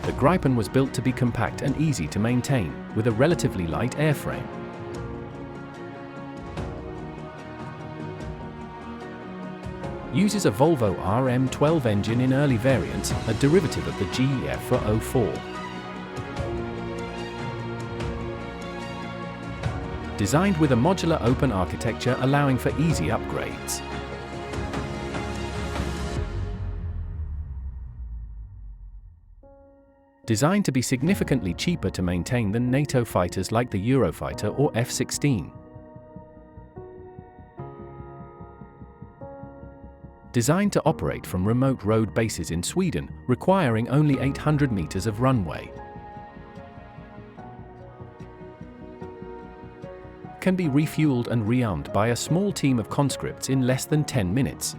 The Gripen was built to be compact and easy to maintain, with a relatively light airframe. Uses a Volvo RM12 engine in early variants, a derivative of the GEF-04. Designed with a modular open architecture allowing for easy upgrades. Designed to be significantly cheaper to maintain than NATO fighters like the Eurofighter or F-16. Designed to operate from remote road bases in Sweden, requiring only 800 meters of runway. Can be refueled and rearmed by a small team of conscripts in less than 10 minutes.